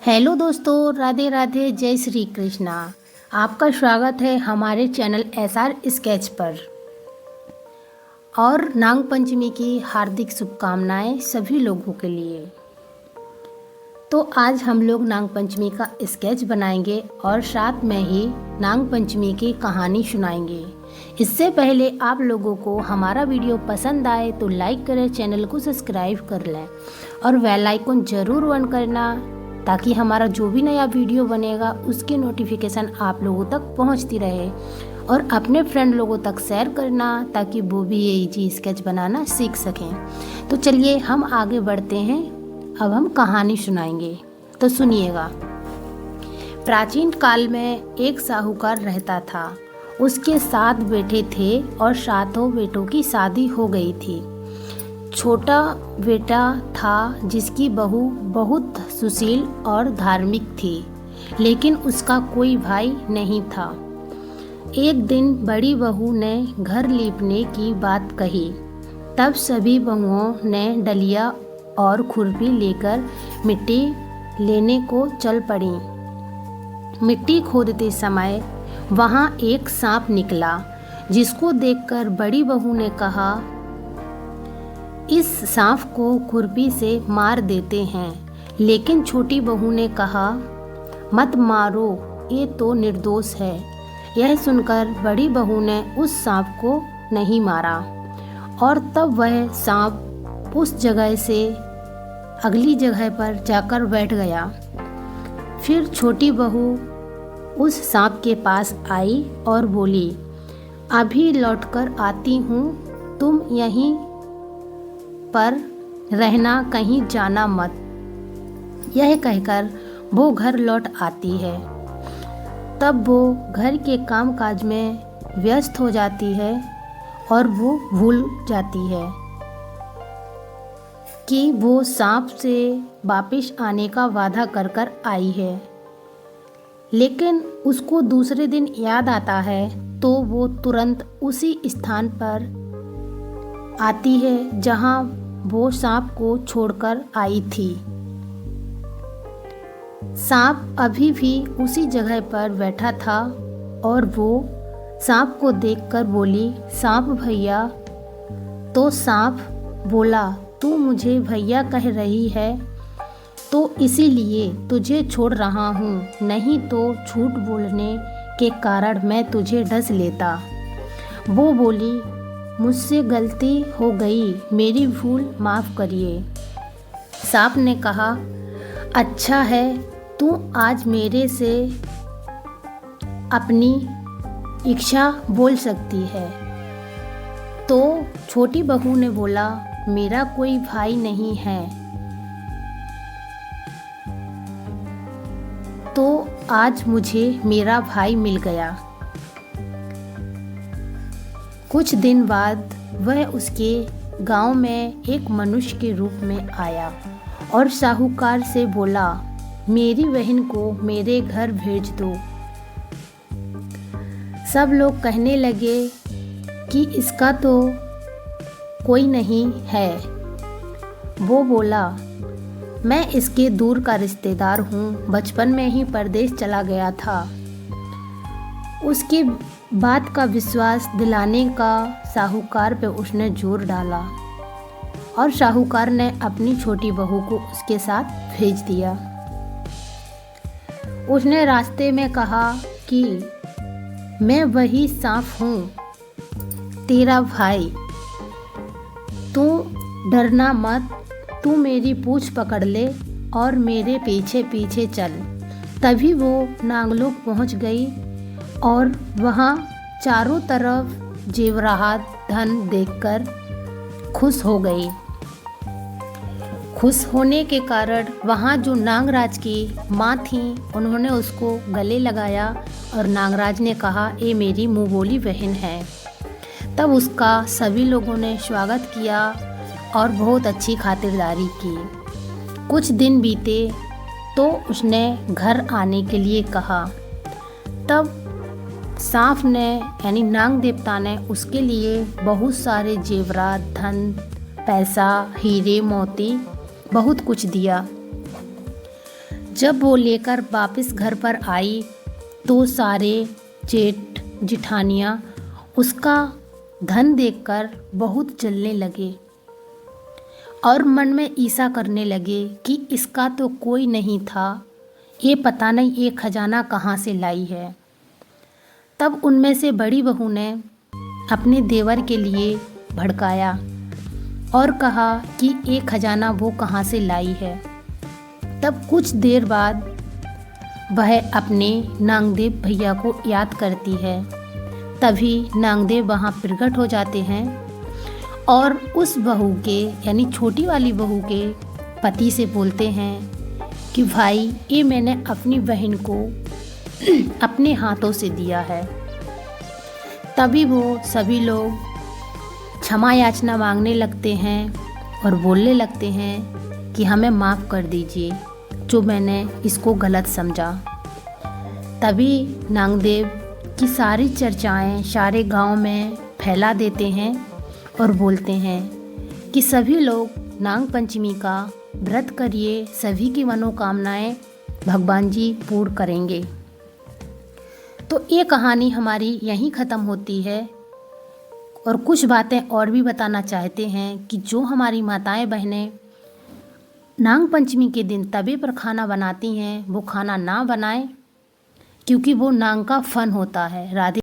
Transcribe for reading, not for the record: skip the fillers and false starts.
Hello दोस्तों, राधे राधे, जय श्री कृष्णा। आपका स्वागत है हमारे चैनल SR स्केच पर। और नाग पंचमी की हार्दिक शुभकामनाएं सभी लोगों के लिए। तो आज हम लोग नाग पंचमी का स्केच बनाएंगे और साथ में ही नाग पंचमी की कहानी सुनाएंगे। इससे पहले आप लोगों को हमारा वीडियो पसंद आए तो लाइक करें, चैनल को सब्सक्राइब कर लें और बेल आइकन ज़रूर ऑन करना, ताकि हमारा जो भी नया वीडियो बनेगा उसकी नोटिफिकेशन आप लोगों तक पहुंचती रहे। और अपने फ्रेंड लोगों तक शेयर करना ताकि वो भी ये इजी स्केच बनाना सीख सकें। तो चलिए हम आगे बढ़ते हैं। अब हम कहानी सुनाएंगे, तो सुनिएगा। प्राचीन काल में एक साहूकार रहता था। उसके 7 बेटे थे और 7 बेटों की शादी हो गई थी। छोटा बेटा था जिसकी बहू बहुत सुशील और धार्मिक थी, लेकिन उसका कोई भाई नहीं था। एक दिन बड़ी बहू ने घर लीपने की बात कही। तब सभी बहुओं ने डलिया और खुरपी लेकर मिट्टी लेने को चल पड़ी। मिट्टी खोदते समय वहाँ एक सांप निकला, जिसको देखकर बड़ी बहू ने कहा, इस सांप को खुरपी से मार देते हैं। लेकिन छोटी बहू ने कहा, मत मारो, ये तो निर्दोष है। यह सुनकर बड़ी बहू ने उस सांप को नहीं मारा और तब वह सांप उस जगह से अगली जगह पर जाकर बैठ गया। फिर छोटी बहू उस सांप के पास आई और बोली, अभी लौटकर आती हूँ, तुम यहीं पर रहना, कहीं जाना मत। यह कहकर वो घर लौट आती है। तब वो घर के कामकाज में व्यस्त हो जाती है और वो भूल जाती है कि वो सांप से वापस आने का वादा कर कर आई है। लेकिन उसको दूसरे दिन याद आता है तो वो तुरंत उसी स्थान पर आती है जहाँ वो सांप को छोड़कर आई थी। सांप अभी भी उसी जगह पर बैठा था और वो सांप को देखकर बोली, सांप भैया। तो सांप बोला, तू मुझे भैया कह रही है तो इसीलिए तुझे छोड़ रहा हूँ, नहीं तो झूठ बोलने के कारण मैं तुझे डस लेता। वो बोली, मुझसे गलती हो गई, मेरी भूल माफ़ करिए। सांप ने कहा, अच्छा है, तू आज मेरे से अपनी इच्छा बोल सकती है। तो छोटी बहू ने बोला, मेरा कोई भाई नहीं है, तो आज मुझे मेरा भाई मिल गया। कुछ दिन बाद वह उसके गांव में एक मनुष्य के रूप में आया और साहूकार से बोला, मेरी बहन को मेरे घर भेज दो। सब लोग कहने लगे कि इसका तो कोई नहीं है। वो बोला, मैं इसके दूर का रिश्तेदार हूँ, बचपन में ही परदेश चला गया था। उसकी बात का विश्वास दिलाने का साहूकार पे उसने जोर डाला और साहूकार ने अपनी छोटी बहू को उसके साथ भेज दिया। उसने रास्ते में कहा कि मैं वही सांप हूँ, तेरा भाई, तू डरना मत, तू मेरी पूंछ पकड़ ले और मेरे पीछे पीछे चल। तभी वो नागलोक पहुँच गई और वहाँ चारों तरफ जेवरात धन देखकर खुश हो गई। खुश होने के कारण वहाँ जो नागराज की माँ थी, उन्होंने उसको गले लगाया और नागराज ने कहा, ये मेरी मुँह बोली बहन है। तब उसका सभी लोगों ने स्वागत किया और बहुत अच्छी खातिरदारी की। कुछ दिन बीते तो उसने घर आने के लिए कहा। तब सांप ने यानी नाग देवता ने उसके लिए बहुत सारे जेवरात, धन, पैसा, हीरे मोती बहुत कुछ दिया। जब वो लेकर वापस घर पर आई तो सारे जेठ जिठानियाँ उसका धन देखकर बहुत जलने लगे और मन में ईसा करने लगे कि इसका तो कोई नहीं था, ये पता नहीं ये खजाना कहाँ से लाई है। तब उनमें से बड़ी बहू ने अपने देवर के लिए भड़काया और कहा कि ये खजाना वो कहाँ से लाई है। तब कुछ देर बाद वह अपने नांगदेव भैया को याद करती है। तभी नांगदेव वहाँ प्रकट हो जाते हैं और उस बहू के यानी छोटी वाली बहू के पति से बोलते हैं कि भाई ये मैंने अपनी बहन को अपने हाथों से दिया है। तभी वो सभी लोग क्षमा याचना मांगने लगते हैं और बोलने लगते हैं कि हमें माफ़ कर दीजिए जो मैंने इसको गलत समझा। तभी नांगदेव की सारी चर्चाएं सारे गांव में फैला देते हैं और बोलते हैं कि सभी लोग नाग पंचमी का व्रत करिए, सभी की मनोकामनाएं भगवान जी पूर्ण करेंगे। तो ये कहानी हमारी यहीं ख़त्म होती है और कुछ बातें और भी बताना चाहते हैं कि जो हमारी माताएं बहनें नाग पंचमी के दिन तवे पर खाना बनाती हैं वो खाना ना बनाएं, क्योंकि वो नाग का फन होता है। राधे।